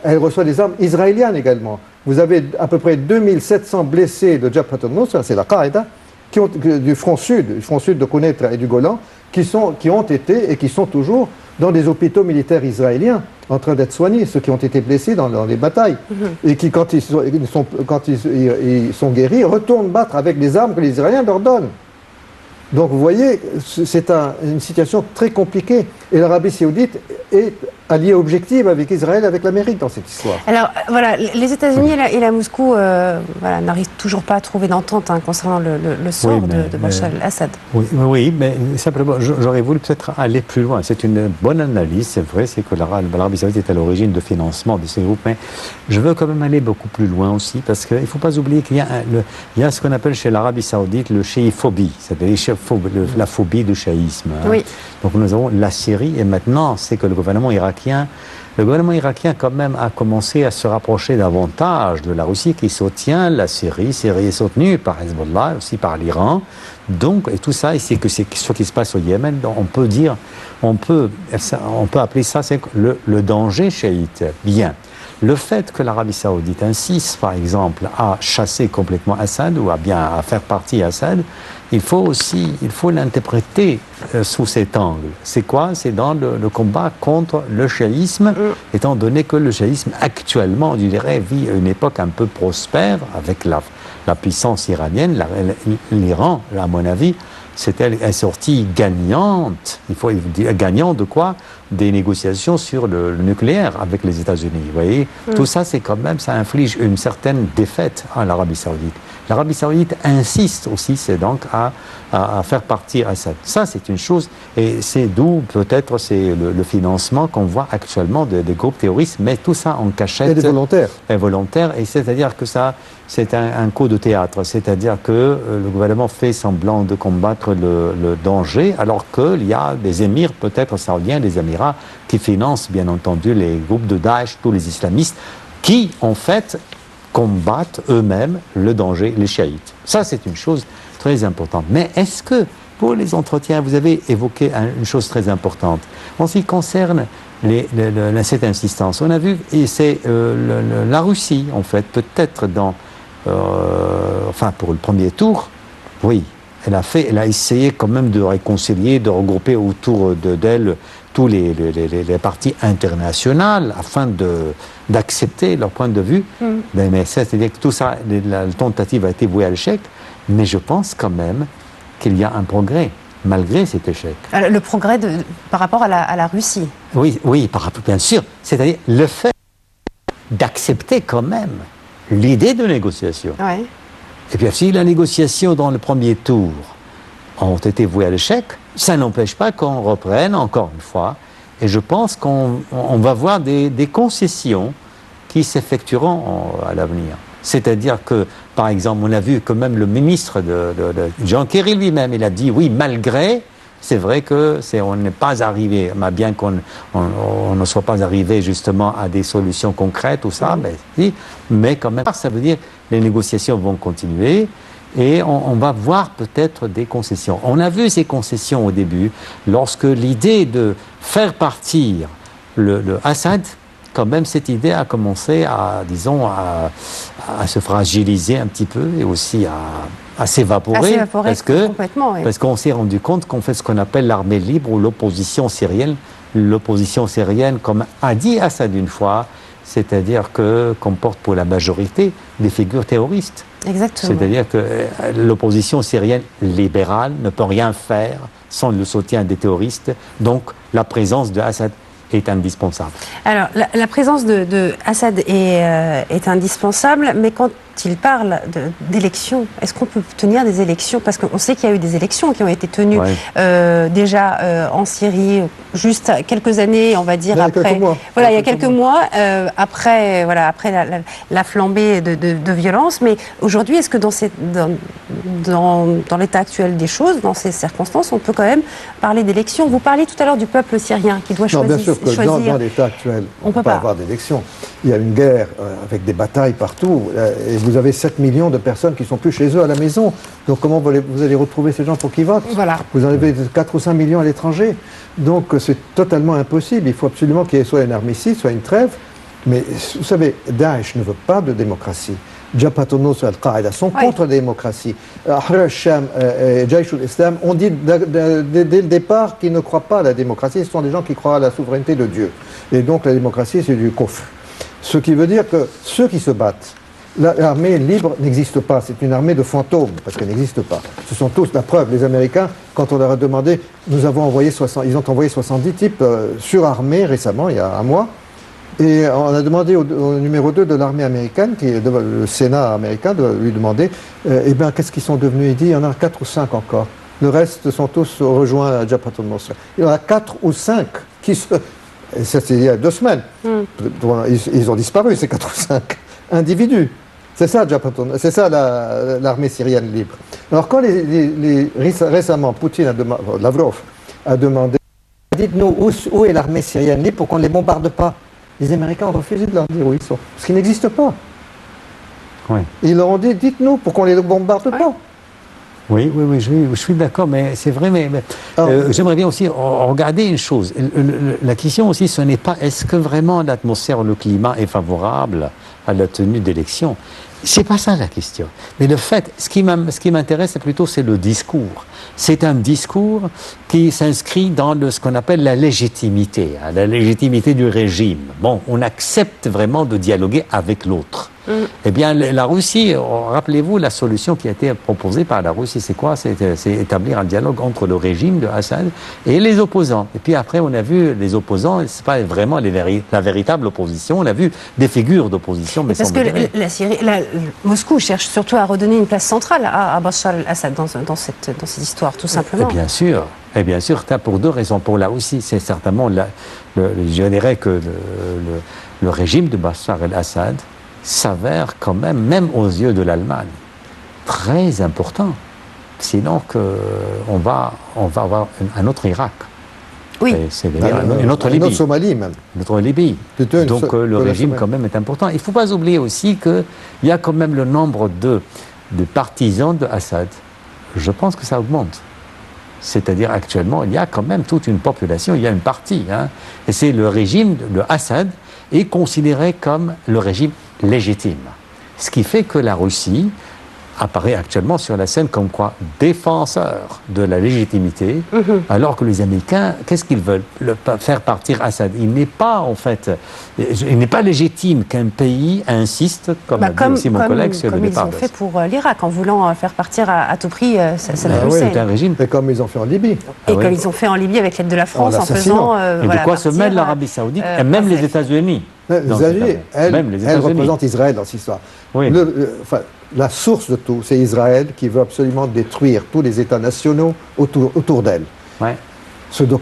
Elle reçoit des armes israéliennes également. Vous avez à peu près 2700 blessés de Jabhat al-Nusra, c'est la Qaïda, du front sud de Quneitra et du Golan, qui ont été et qui sont toujours dans des hôpitaux militaires israéliens en train d'être soignés, ceux qui ont été blessés dans les batailles, et qui, quand ils sont guéris, retournent battre avec les armes que les Israéliens leur donnent. Donc vous voyez, c'est une situation très compliquée. Et l'Arabie Saoudite est alliée objective avec Israël, avec l'Amérique dans cette histoire. Alors voilà, les États-Unis et la Moscou n'arrivent toujours pas à trouver d'entente concernant le sort de Bachar al-Assad. Oui, mais simplement, j'aurais voulu peut-être aller plus loin. C'est une bonne analyse, c'est vrai, c'est que l'Arabie Saoudite est à l'origine de financement de ces groupes, mais je veux quand même aller beaucoup plus loin aussi, parce qu'il ne faut pas oublier qu'il y a ce qu'on appelle chez l'Arabie Saoudite le chiiphobie, c'est-à-dire la phobie du chiisme. Oui. Donc nous avons la Syrie, et maintenant c'est que le gouvernement irakien quand même a commencé à se rapprocher davantage de la Russie qui soutient la Syrie. Syrie est soutenue par Hezbollah, aussi par l'Iran. Donc, et tout ça, et c'est ce qui se passe au Yémen, on peut appeler ça le danger chiite. Bien. Le fait que l'Arabie Saoudite insiste, par exemple, à chasser complètement Assad ou à faire partie Assad, il faut l'interpréter sous cet angle. C'est quoi? C'est dans le combat contre le chiisme, étant donné que le chiisme actuellement, je dirais, vit une époque un peu prospère avec la puissance iranienne. L'Iran, à mon avis, est sortie gagnante. Il faut dire gagnant de quoi? Des négociations sur le nucléaire avec les États-Unis. Vous voyez, tout ça, c'est quand même, ça inflige une certaine défaite à l'Arabie Saoudite. L'Arabie Saoudite insiste aussi, c'est donc à faire partir Assad. Ça, c'est une chose, et c'est d'où peut-être c'est le financement qu'on voit actuellement des groupes terroristes, mais tout ça en cachette. Et des volontaires. Et volontaires, et c'est-à-dire que ça, c'est un coup de théâtre, c'est-à-dire que le gouvernement fait semblant de combattre le danger, alors qu'il y a des émirs, peut-être saoudiens, des Émirats, qui financent bien entendu les groupes de Daesh, tous les islamistes, qui en fait combattent eux-mêmes le danger, les chiites. Ça, c'est une chose très importante. Mais est-ce que, pour les entretiens, vous avez évoqué une chose très importante en ce qui concerne cette insistance. On a vu, et c'est la Russie, en fait, peut-être pour le premier tour, oui, elle a essayé quand même de réconcilier, de regrouper autour d'elle tous les partis internationaux afin d'accepter leur point de vue. Mais c'est-à-dire que tout ça, la tentative a été vouée à l'échec, mais je pense quand même qu'il y a un progrès, malgré cet échec. Alors, le progrès par rapport à la Russie. Oui, bien sûr. C'est-à-dire le fait d'accepter quand même l'idée de négociation. Ouais. Et puis si la négociation dans le premier tour ont été vouées à l'échec, ça n'empêche pas qu'on reprenne encore une fois. Et je pense qu'on va voir des concessions qui s'effectueront à l'avenir. C'est-à-dire que, par exemple, on a vu que même le ministre de John Kerry lui-même, il a dit oui, malgré, c'est vrai on n'est pas arrivé, bien qu'on ne soit pas arrivé justement à des solutions concrètes ou ça, mais quand même, ça veut dire que les négociations vont continuer. Et on va voir peut-être des concessions. On a vu ces concessions au début, lorsque l'idée de faire partir le Assad, quand même, cette idée a commencé à, disons, à se fragiliser un petit peu et aussi à s'évaporer. Complètement, oui. Parce qu'on s'est rendu compte qu'on fait ce qu'on appelle l'armée libre ou l'opposition syrienne. L'opposition syrienne, comme a dit Assad une fois, c'est-à-dire que comporte pour la majorité des figures terroristes. Exactement. C'est-à-dire que l'opposition syrienne libérale ne peut rien faire sans le soutien des terroristes. Donc la présence de Assad est indispensable. Alors, la présence de Assad est indispensable, mais quand il parle d'élections, est-ce qu'on peut tenir des élections? Parce qu'on sait qu'il y a eu des élections qui ont été tenues déjà en Syrie, juste quelques années, on va dire, après. Voilà, il y a quelques mois, après la flambée de violence. Mais aujourd'hui, est-ce que dans l'état actuel des choses, dans ces circonstances, on peut quand même parler d'élections? Vous parliez tout à l'heure du peuple syrien qui doit choisir. Non, bien sûr que dans l'état actuel, on ne peut pas avoir d'élections. Il y a une guerre avec des batailles partout. Et vous avez 7 millions de personnes qui ne sont plus chez eux à la maison. Donc comment vous allez retrouver ces gens pour qu'ils votent? Vous en avez 4 ou 5 millions à l'étranger. Donc c'est totalement impossible. Il faut absolument qu'il y ait soit un armistice, soit une trêve. Mais vous savez, Daesh ne veut pas de démocratie. Jabhat al-Nusra et Al-Qaïda sont contre la démocratie. Ahrar al-Sham et Jaish al-Islam ont dit dès le départ qu'ils ne croient pas à la démocratie. Ce sont des gens qui croient à la souveraineté de Dieu. Et donc la démocratie, c'est du kufr. Ce qui veut dire que ceux qui se battent, l'armée libre n'existe pas, c'est une armée de fantômes, parce qu'elle n'existe pas. Ce sont tous, la preuve, les Américains, quand on leur a demandé, ils ont envoyé 70 types surarmés récemment, il y a un mois, et on a demandé au numéro 2 de l'armée américaine, qui est le Sénat américain, de lui demander, eh bien, qu'est-ce qu'ils sont devenus? Il dit, il y en a 4 ou 5 encore. Le reste sont tous rejoints à Jabhat al-Nusra. Il y en a 4 ou 5 qui se... Et ça, c'est il y a 2 semaines. Ils ont disparu, ces 4 ou 5 individus. C'est ça, c'est ça l'armée syrienne libre. Alors, quand récemment, Lavrov a demandé, dites-nous où est l'armée syrienne libre pour qu'on ne les bombarde pas, les Américains ont refusé de leur dire où ils sont. Parce qu'ils n'existent pas. Oui. Ils leur ont dit, dites-nous pour qu'on ne les bombarde pas. Oui, je suis d'accord, mais c'est vrai, mais j'aimerais bien aussi regarder une chose. La question aussi, ce n'est pas est-ce que vraiment l'atmosphère, le climat est favorable à la tenue d'élections. C'est pas ça la question. Mais le fait, ce qui m'intéresse plutôt, c'est le discours. C'est un discours qui s'inscrit dans ce qu'on appelle la légitimité du régime. Bon, on accepte vraiment de dialoguer avec l'autre. Eh bien, la Russie, rappelez-vous, la solution qui a été proposée par la Russie, c'est quoi? C'est établir un dialogue entre le régime de Assad et les opposants. Et puis après, on a vu les opposants, c'est pas vraiment la véritable opposition, on a vu des figures d'opposition. Mais parce que Moscou cherche surtout à redonner une place centrale à Bachar al-Assad dans cette histoire, tout simplement. Et bien sûr, pour 2 raisons. Pour là aussi, c'est certainement, je dirais que le régime de Bachar al-Assad s'avère quand même aux yeux de l'Allemagne, très important. Sinon on va avoir un autre Irak. Oui. C'est-à-dire une autre Libye. Une autre Somalie même. Une autre Libye. Donc le régime quand même est important. Il ne faut pas oublier aussi qu'il y a quand même le nombre de partisans de Assad. Je pense que ça augmente. C'est-à-dire actuellement, il y a quand même toute une population, il y a une partie. Et c'est le régime de Assad est considéré comme le régime légitime. Ce qui fait que la Russie apparaît actuellement sur la scène comme quoi défenseur de la légitimité, alors que les Américains, qu'est-ce qu'ils veulent? Faire partir Assad. Il n'est pas, en fait, il n'est pas légitime qu'un pays insiste, comme a dit aussi mon collègue, sur le départ. Comme ils ont fait pour l'Irak, en voulant faire partir à tout prix Saddam Hussein. C'est un régime. Et comme ils ont fait en Libye. Et comme ils ont fait en Libye avec l'aide de la France, en faisant et de quoi se mêle l'Arabie Saoudite, et même les États-Unis. Elle représente Israël dans cette histoire. Oui. La source de tout, c'est Israël qui veut absolument détruire tous les États nationaux autour d'elle. Ouais.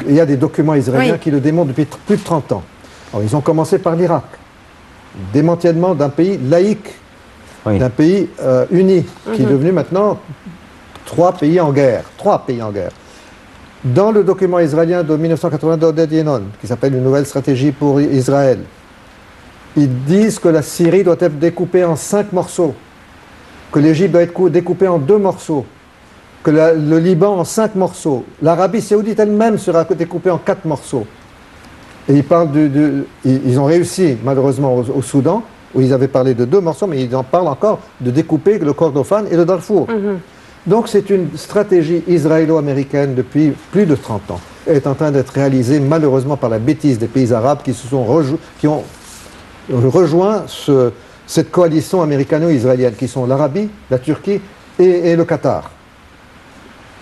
Il y a des documents israéliens qui le démontrent depuis plus de 30 ans. Alors, ils ont commencé par l'Irak. Démantèlement d'un pays laïque, d'un pays uni, qui est devenu maintenant 3 pays en guerre. 3 pays en guerre. Dans le document israélien de 1982 d'Oded Yenon, qui s'appelle Une nouvelle stratégie pour Israël, ils disent que la Syrie doit être découpée en 5 morceaux, que l'Égypte doit être découpée en 2 morceaux, que le Liban en 5 morceaux, l'Arabie Saoudite elle-même sera découpée en 4 morceaux. Et ils ont réussi, malheureusement, au Soudan, où ils avaient parlé de 2 morceaux, mais ils en parlent encore de découper le Kordofan et le Darfour. Donc c'est une stratégie israélo-américaine depuis plus de 30 ans. Elle est en train d'être réalisée, malheureusement, par la bêtise des pays arabes qui ont rejoint cette coalition américano-israélienne, qui sont l'Arabie, la Turquie et le Qatar.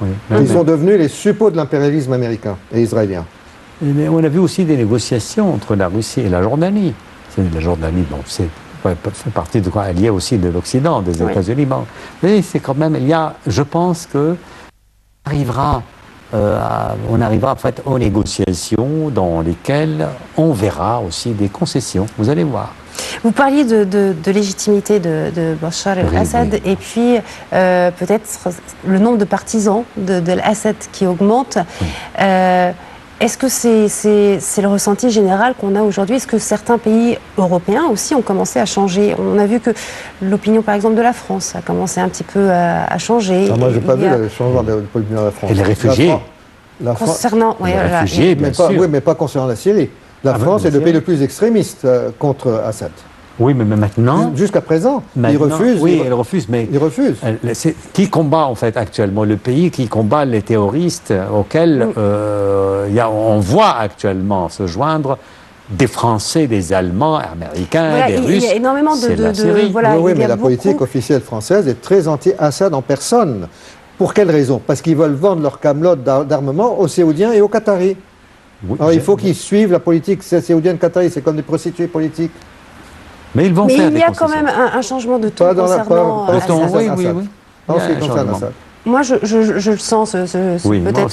Oui. Ils sont devenus les suppôts de l'impérialisme américain et israélien. Mais on a vu aussi des négociations entre la Russie et la Jordanie. La Jordanie, bon, fait partie de quoi alliée aussi de l'Occident, des États-Unis. Bon. Mais c'est quand même, je pense que on arrivera en fait aux négociations dans lesquelles on verra aussi des concessions. Vous allez voir. Vous parliez de légitimité de Bachar el-Assad et puis peut-être le nombre de partisans de l'Assad qui augmente. Est-ce que c'est le ressenti général qu'on a aujourd'hui? Est-ce que certains pays européens aussi ont commencé à changer? On a vu que l'opinion, par exemple, de la France a commencé un petit peu à changer. Moi, je n'ai pas vu le changement de l'opinion de la France. Et les réfugiés concernant, les réfugiés, bien sûr. Oui, mais pas concernant la Syrie. La France est le pays le plus extrémiste contre Assad. Oui, mais maintenant... Jusqu'à présent, ils refusent. Oui, ils refusent, mais... Ils refusent. Qui combat, en fait, actuellement? Le pays qui combat les terroristes auxquels on voit actuellement se joindre des Français, des Allemands, Américains, des Russes. Il y a énormément oui, mais la politique officielle française est très anti-Assad en personne. Pour quelle raison? Parce qu'ils veulent vendre leur camelote d'armement aux Saoudiens et aux Qataris. Alors il faut qu'ils suivent la politique saoudienne-qatarie, c'est comme des prostituées politiques. Mais ils vont faire des concessions. Mais il y a quand même un changement de ton concernant Assad. Oui. Moi, je le sens, peut-être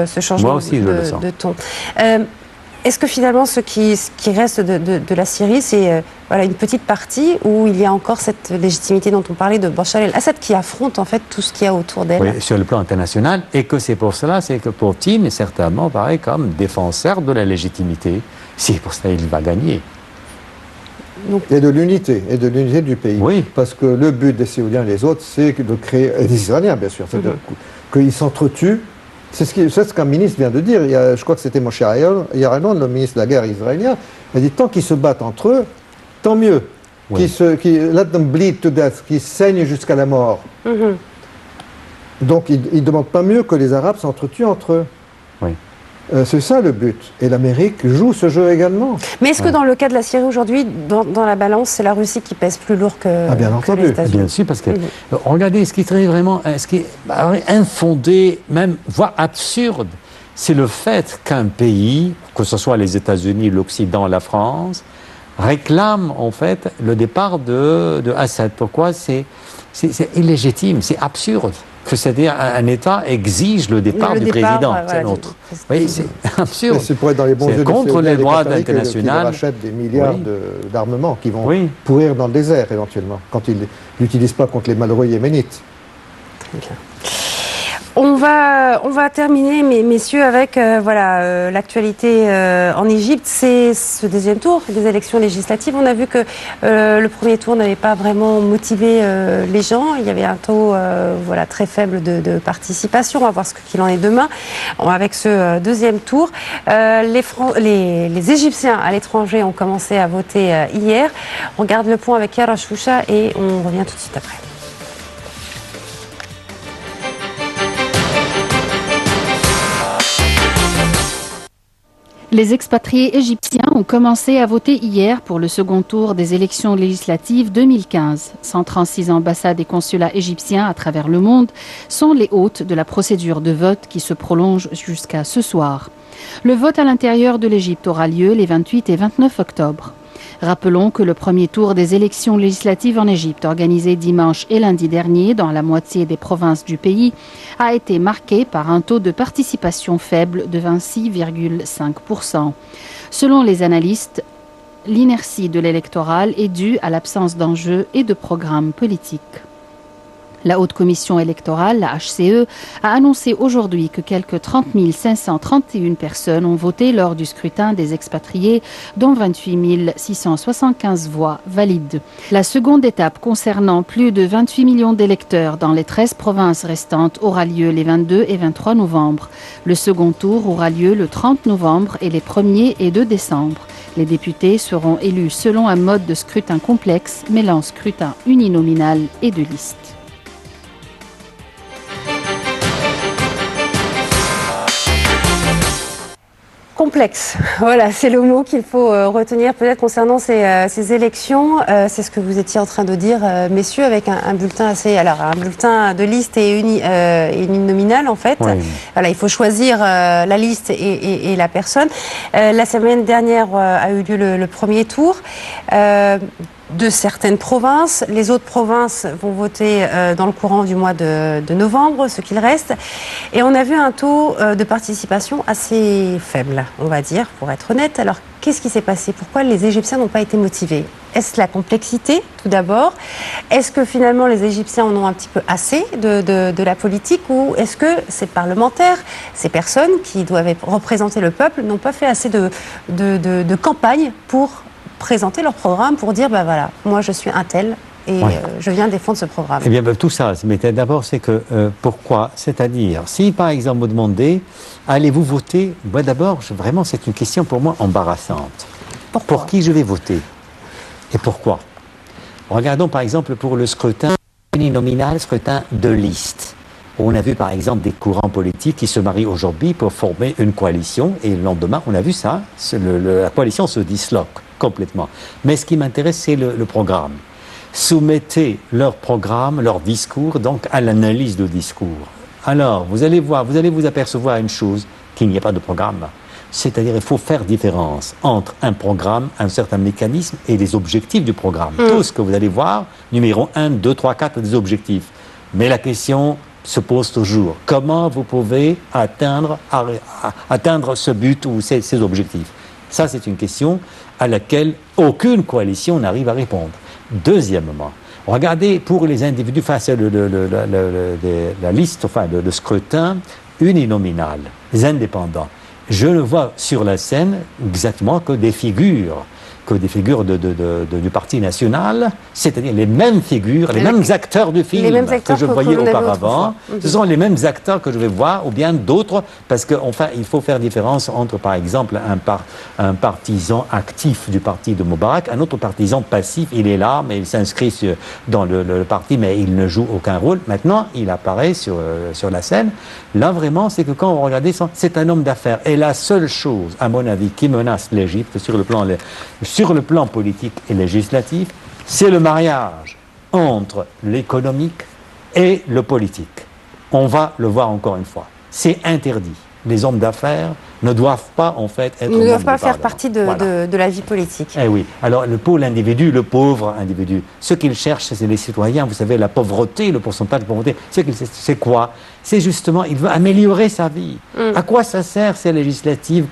ce changement de ton. Est-ce que finalement, ce qui reste de la Syrie, c'est une petite partie où il y a encore cette légitimité dont on parlait de Bachar el-Assad qui affronte en fait tout ce qu'il y a autour d'elle? Oui, sur le plan international, et que c'est pour cela, c'est que Poutine est certainement pareil comme défenseur de la légitimité. C'est pour ça qu'il va gagner. Et de l'unité du pays. Oui. Parce que le but des Saoudiens et les autres, c'est de créer, et des Israéliens bien sûr, c'est qu'ils s'entretuent. C'est ce qu'un ministre vient de dire. Je crois que c'était Moshe Ya'alon, le ministre de la guerre israélien. Il a dit tant qu'ils se battent entre eux, tant mieux. Let them bleed to death, qu'ils saignent jusqu'à la mort. Donc ils ne demandent pas mieux que les Arabes s'entretuent entre eux. Oui. C'est ça le but. Et l'Amérique joue ce jeu également. Mais est-ce que dans le cas de la Syrie aujourd'hui, dans la balance, c'est la Russie qui pèse plus lourd que les États-Unis? Bien sûr, parce que regardez, ce qui est infondé, même voire absurde, c'est le fait qu'un pays, que ce soit les États-Unis, l'Occident, la France, réclame en fait le départ de Assad. Pourquoi? C'est illégitime, c'est absurde. C'est-à-dire un État exige le départ du président, c'est l'autre. Oui, c'est absurde. C'est pour être dans les bons yeux contre les droits internationaux. Ils rachètent des milliards d'armements qui vont pourrir dans le désert éventuellement, quand ils n'utilisent pas contre les malheureux yéménites. Très bien. On va terminer, messieurs, avec l'actualité en Égypte. C'est ce deuxième tour des élections législatives. On a vu que le premier tour n'avait pas vraiment motivé les gens. Il y avait un taux très faible de participation. On va voir ce qu'il en est demain avec ce deuxième tour. Les Égyptiens à l'étranger ont commencé à voter hier. On regarde le point avec Yara Choucha et on revient tout de suite après. Les expatriés égyptiens ont commencé à voter hier pour le second tour des élections législatives 2015. 136 ambassades et consulats égyptiens à travers le monde sont les hôtes de la procédure de vote qui se prolonge jusqu'à ce soir. Le vote à l'intérieur de l'Égypte aura lieu les 28 et 29 octobre. Rappelons que le premier tour des élections législatives en Égypte, organisé dimanche et lundi dernier dans la moitié des provinces du pays, a été marqué par un taux de participation faible de 26,5%. Selon les analystes, l'inertie de l'électoral est due à l'absence d'enjeux et de programmes politiques. La Haute Commission électorale, la HCE, a annoncé aujourd'hui que quelques 30 531 personnes ont voté lors du scrutin des expatriés, dont 28 675 voix valides. La seconde étape concernant plus de 28 millions d'électeurs dans les 13 provinces restantes aura lieu les 22 et 23 novembre. Le second tour aura lieu le 30 novembre et les 1er et 2 décembre. Les députés seront élus selon un mode de scrutin complexe mêlant scrutin uninominal et de liste. Complexe, voilà, c'est le mot qu'il faut retenir peut-être concernant ces élections. C'est ce que vous étiez en train de dire, messieurs, avec un bulletin un bulletin de liste et uninominal en fait. Oui. Voilà, il faut choisir la liste et la personne. La semaine dernière a eu lieu le premier tour. De certaines provinces. Les autres provinces vont voter dans le courant du mois de novembre, ce qu'il reste. Et on a vu un taux de participation assez faible, on va dire, pour être honnête. Alors, qu'est-ce qui s'est passé? Pourquoi les Égyptiens n'ont pas été motivés? Est-ce la complexité, tout d'abord? Est-ce que finalement les Égyptiens en ont un petit peu assez de la politique? Ou est-ce que ces parlementaires, ces personnes qui doivent représenter le peuple, n'ont pas fait assez de campagne pour présenter leur programme, pour dire, ben voilà, moi je suis un tel et je viens défendre ce programme. Eh bien, tout ça, mais d'abord, c'est que, pourquoi? C'est-à-dire, si par exemple vous demandez, allez-vous voter? Ben, d'abord, vraiment, c'est une question pour moi embarrassante. Pourquoi? Pour qui je vais voter? Et pourquoi? Regardons par exemple pour le scrutin uninominal, scrutin de liste. On a vu par exemple des courants politiques qui se marient aujourd'hui pour former une coalition et le lendemain, on a vu ça, la coalition se disloque complètement. Mais ce qui m'intéresse, c'est le programme. Soumettez leur programme, leur discours, donc à l'analyse du discours. Alors, vous allez voir, vous allez vous apercevoir une chose, qu'il n'y a pas de programme. C'est-à-dire, il faut faire différence entre un programme, un certain mécanisme et les objectifs du programme. Tout ce que vous allez voir, numéro 1, 2, 3, 4, des objectifs. Mais la question se pose toujours. Comment vous pouvez atteindre ce but ou ces objectifs? Ça, c'est une question à laquelle aucune coalition n'arrive à répondre. Deuxièmement, regardez pour les individus face à la liste, enfin le scrutin uninominal, les indépendants. Je ne vois sur la scène exactement que des figures du Parti national, c'est-à-dire les mêmes figures, les mêmes acteurs du film que je voyais auparavant. Ce sont les mêmes acteurs que je vais voir, ou bien d'autres, parce qu'enfin, il faut faire différence entre, par exemple, un partisan actif du parti de Moubarak, un autre partisan passif, il est là, mais il s'inscrit dans le parti, mais il ne joue aucun rôle. Maintenant, il apparaît sur la scène. Là, vraiment, c'est que quand on regarde, c'est un homme d'affaires. Et la seule chose, à mon avis, qui menace l'Égypte sur le plan politique et législatif, c'est le mariage entre l'économique et le politique. On va le voir encore une fois. C'est interdit. Les hommes d'affaires ne doivent pas, en fait, être... Ils ne doivent pas faire partie de la vie politique. Eh oui. Alors, pour l'individu, le pauvre individu, ce qu'il cherche, c'est les citoyens. Vous savez, la pauvreté, le pourcentage de pauvreté, c'est quoi? C'est justement, il veut améliorer sa vie. À quoi ça sert, ces législatives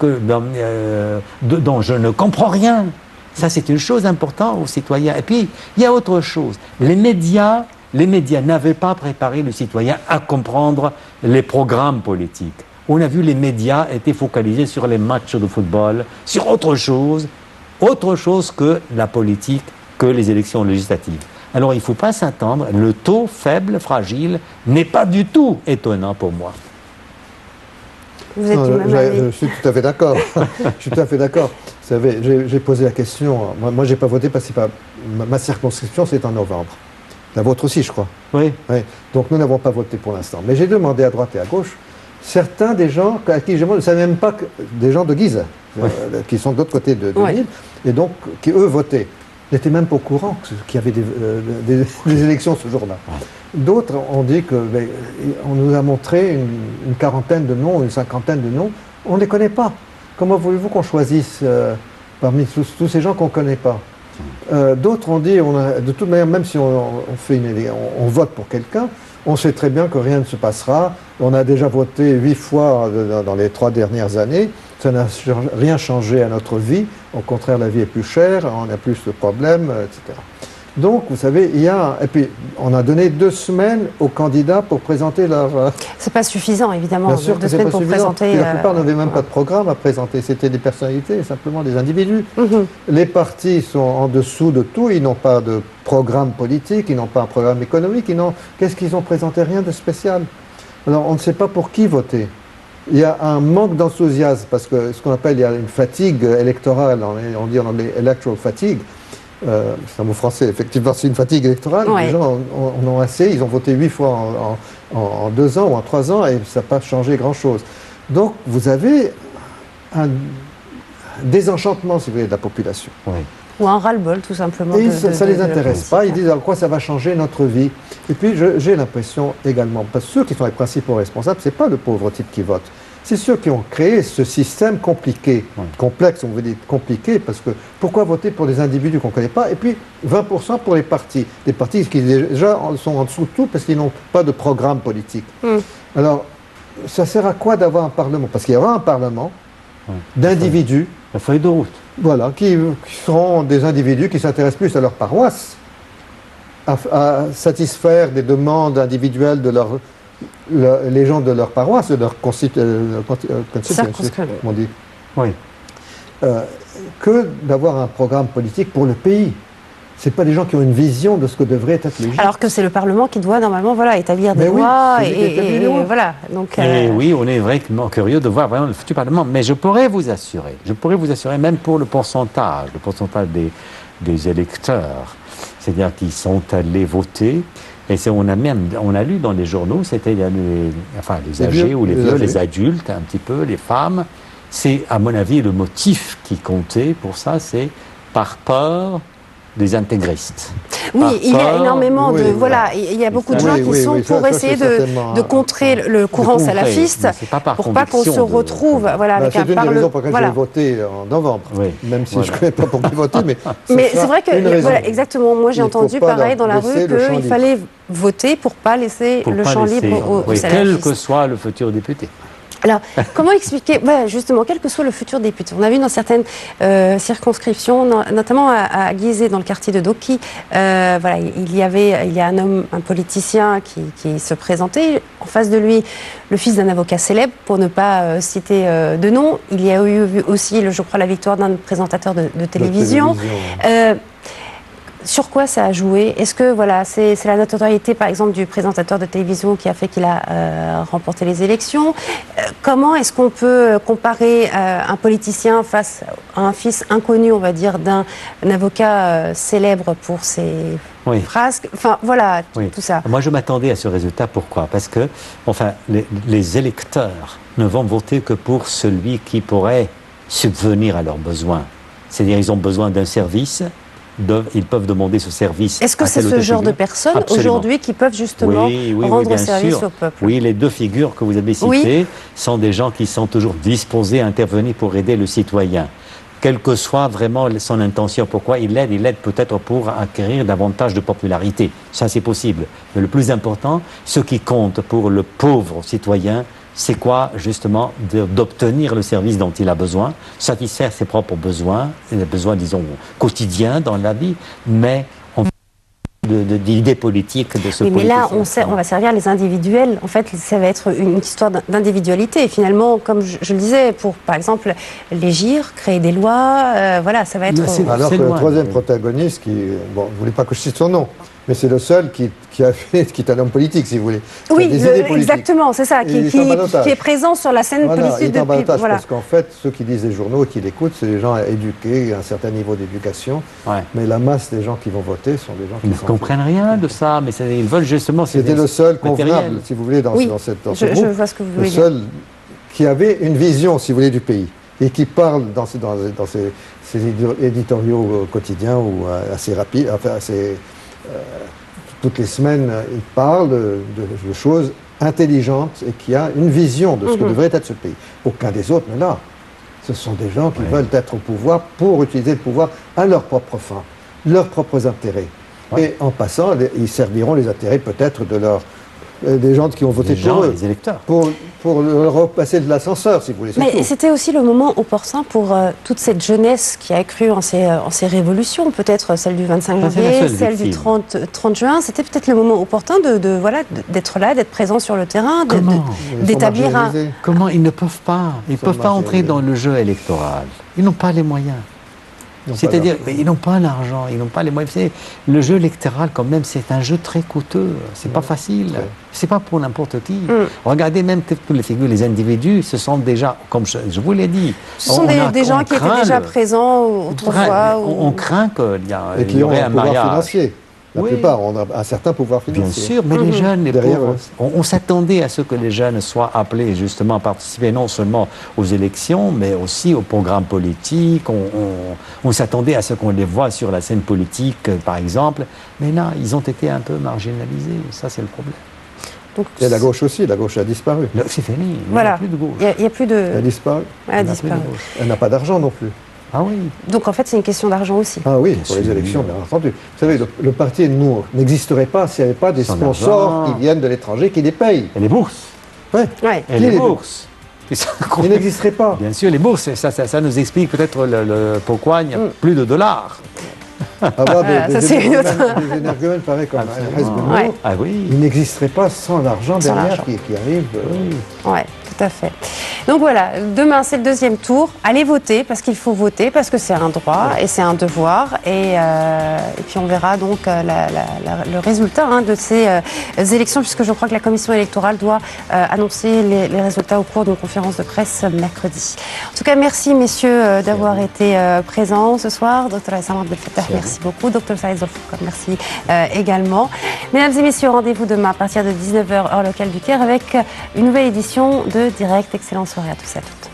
dont je ne comprends rien? Ça, c'est une chose importante aux citoyens. Et puis, il y a autre chose. Les médias n'avaient pas préparé le citoyen à comprendre les programmes politiques. On a vu les médias étaient focalisés sur les matchs de football, sur autre chose que la politique, que les élections législatives. Alors, il ne faut pas s'attendre. Le taux faible, fragile, n'est pas du tout étonnant pour moi. Vous êtes du même avis. Je suis tout à fait d'accord. Je suis tout à fait d'accord. Vous savez, j'ai posé la question. Moi, je n'ai pas voté parce que ma circonscription, c'est en novembre. La vôtre aussi, je crois. Oui. Donc, nous n'avons pas voté pour l'instant. Mais j'ai demandé à droite et à gauche. Certains des gens à qui je demande ne savaient même pas que des gens de Guise, qui sont de l'autre côté de l'île, et donc qui, eux, votaient. Ils n'étaient même pas au courant qu'il y avait des élections ce jour-là. D'autres ont dit on nous a montré une quarantaine de noms, une cinquantaine de noms, on ne les connaît pas. Comment voulez-vous qu'on choisisse parmi tous ces gens qu'on ne connaît pas? D'autres ont dit, de toute manière, même si on vote pour quelqu'un, on sait très bien que rien ne se passera. On a déjà voté 8 fois dans les 3 dernières années. Ça n'a rien changé à notre vie. Au contraire, la vie est plus chère, on a plus de problèmes, etc. Donc, vous savez, et puis, on a donné 2 semaines aux candidats pour présenter leur... C'est pas suffisant, évidemment. Bien sûr 2 que c'est semaines pas pour suffisant. présenter. Puis la plupart n'avaient même pas de programme à présenter. C'était des personnalités, simplement des individus. Mhm. Les partis sont en dessous de tout. Ils n'ont pas de programme politique, ils n'ont pas un programme économique. Qu'est-ce qu'ils ont présenté? Rien de spécial. Alors, on ne sait pas pour qui voter. Il y a un manque d'enthousiasme, parce que ce qu'on appelle, il y a une fatigue électorale, on dit en anglais electoral fatigue. C'est un mot français, effectivement, c'est une fatigue électorale. Ouais. Les gens en ont assez, ils ont voté 8 fois en 2 ans ou en 3 ans et ça n'a pas changé grand-chose. Donc, vous avez un désenchantement, si vous voulez, de la population. Oui. Ou un ras-le-bol, tout simplement. Et ça ne les intéresse pas. Ils politique. disent en quoi ça va changer notre vie. Et puis, j'ai l'impression également, parce que ceux qui sont les principaux responsables, ce n'est pas le pauvre type qui vote. C'est ceux qui ont créé ce système compliqué, complexe, on veut dire compliqué, parce que pourquoi voter pour des individus qu'on ne connaît pas? Et puis 20% pour les partis. Des partis qui déjà sont en dessous de tout parce qu'ils n'ont pas de programme politique. Alors, ça sert à quoi d'avoir un parlement? Parce qu'il y aura un parlement d'individus. La feuille de route. Voilà, qui seront des individus qui s'intéressent plus à leur paroisse, à satisfaire des demandes individuelles de les gens de leur paroisse, de leur constituency, comme on dit. Oui. Que d'avoir un programme politique pour le pays. Ce pas des gens qui ont une vision de ce que devrait être l'Égypte. Alors que c'est le Parlement qui doit normalement établir des Mais oui, lois c'est lui qui établit les lois. voilà. Donc, Et oui, on est vraiment curieux de voir vraiment le futur Parlement. Mais je pourrais vous assurer, même pour le pourcentage des électeurs, c'est-à-dire qui sont allés voter. Et on a lu dans les journaux, c'était les âgés ou les vieux, les adultes, un petit peu, les femmes. C'est, à mon avis, le motif qui comptait pour ça, c'est par peur des intégristes. Oui, il y a énormément de... Voilà, il y a beaucoup de gens qui sont pour essayer de contrer le courant salafiste, pour pas qu'on se retrouve avec un Parlement. C'est une des raisons pour lesquelles j'ai voté en novembre, même si je ne connais pas pour qui voter, mais c'est vrai que, exactement, moi j'ai entendu pareil dans la rue qu'il fallait voter pour ne pas laisser le champ libre aux salafistes. Quel que soit le futur député. Alors, comment expliquer, justement, quel que soit le futur député, on a vu dans certaines circonscriptions, notamment à Gizeh, dans le quartier de Doki, il y a un politicien qui se présentait, en face de lui, le fils d'un avocat célèbre, pour ne pas citer de nom. Il y a eu aussi, je crois, la victoire d'un présentateur de télévision. Sur quoi ça a joué? Est-ce que c'est la notoriété, par exemple, du présentateur de télévision qui a fait qu'il a remporté les élections? Comment est-ce qu'on peut comparer un politicien face à un fils inconnu, on va dire, d'un avocat célèbre pour ses phrases? Enfin, voilà, tout ça. Moi, je m'attendais à ce résultat. Pourquoi? Parce que, les électeurs ne vont voter que pour celui qui pourrait subvenir à leurs besoins. C'est-à-dire, ils ont besoin d'un service. Ils peuvent demander ce service. Est-ce que c'est ce genre de personnes aujourd'hui qui peuvent justement rendre service au peuple? Oui, les 2 figures que vous avez citées sont des gens qui sont toujours disposés à intervenir pour aider le citoyen. Quelle que soit vraiment son intention, pourquoi il aide peut-être pour acquérir davantage de popularité. Ça, c'est possible. Mais le plus important, ce qui compte pour le pauvre citoyen, c'est quoi, justement, d'obtenir le service dont il a besoin, satisfaire ses propres besoins, les besoins, disons, quotidiens dans la vie, mais d'idées politiques de ce mais là, on va servir les individuels. En fait, ça va être une histoire d'individualité. Et finalement, comme je le disais, pour, par exemple, légir, créer des lois, ça va être... Alors que le troisième protagoniste, vous ne voulez pas que je cite son nom, mais c'est le seul qui est un homme politique, si vous voulez. Oui, exactement, c'est ça, qui est présent sur la scène politique depuis... Parce qu'en fait, ceux qui lisent les journaux et qui l'écoutent, c'est des gens éduqués, un certain niveau d'éducation, mais la masse des gens qui vont voter sont des gens qui ne comprennent rien de ça, mais ils veulent justement... C'était le seul convenable, si vous voulez, dans ce groupe. Je vois ce que vous voulez dire. Le seul qui avait une vision, si vous voulez, du pays, et qui parle dans ses éditoriaux quotidiens ou assez rapides, toutes les semaines, il parle de choses intelligentes et qui a une vision de ce que devrait être ce pays. Aucun des autres n'est là. Ce sont des gens qui veulent être au pouvoir pour utiliser le pouvoir à leurs propres fins, leurs propres intérêts. Et en passant, ils serviront les intérêts peut-être de leurs des gens qui ont voté pour eux. Les électeurs. Pour leur passer de l'ascenseur, si vous voulez. Mais c'était aussi le moment opportun pour toute cette jeunesse qui a cru en ces révolutions, peut-être celle du 25 janvier, celle du 30 juin. C'était peut-être le moment opportun d'être là, d'être présent sur le terrain, d'établir un... Comment ils ne peuvent pas? Ils ne peuvent pas entrer dans le jeu électoral. Ils n'ont pas les moyens. C'est-à-dire, ils n'ont pas l'argent, ils n'ont pas les moyens. Vous savez, le jeu électoral, quand même, c'est un jeu très coûteux. C'est pas facile. C'est pas pour n'importe qui. Regardez même toutes les figures, les individus, ce sont déjà, comme je vous l'ai dit, ce sont des gens qui étaient déjà présents autrefois. On craint qu'il y aurait un mariage financier. La plupart ont un certain pouvoir financier. Bien sûr, mais les jeunes, les pauvres, on s'attendait à ce que les jeunes soient appelés justement à participer non seulement aux élections, mais aussi au programme politique. On s'attendait à ce qu'on les voit sur la scène politique, par exemple. Mais là, ils ont été un peu marginalisés. Ça, c'est le problème. Donc, et la gauche aussi, la gauche a disparu. C'est fini, il voilà. n'y a plus de gauche. Il n'y a plus de... Elle a disparu. Elle a disparu. Elle n'a pas d'argent non plus. Ah oui. Donc en fait, c'est une question d'argent aussi. Ah oui, pour les élections, bien entendu. Vous savez, le parti Nour n'existerait pas s'il n'y avait pas des sponsors qui viennent de l'étranger qui les payent. Et les bourses. Ouais. Et les bourses. Ils n'existeraient pas. Bien sûr, les bourses, ça nous explique peut-être pourquoi il n'y a plus de dollars. Avoir des énergumènes pareils comme il n'existerait pas sans l'argent derrière qui arrive. Oui, tout à fait. Donc voilà, demain c'est le deuxième tour. Allez voter parce qu'il faut voter, parce que c'est un droit et c'est un devoir. Et puis on verra donc le résultat de ces élections, puisque je crois que la commission électorale doit annoncer les résultats au cours d'une conférence de presse mercredi. En tout cas, merci messieurs d'avoir été présents ce soir. Dr Aissam Abdel Fattah, merci beaucoup. Dr Saïd Zolfoukar, merci également. Mesdames et messieurs, rendez-vous demain à partir de 19h heure locale du Caire avec une nouvelle édition de Direct. Excellente soirée à tous et à toutes.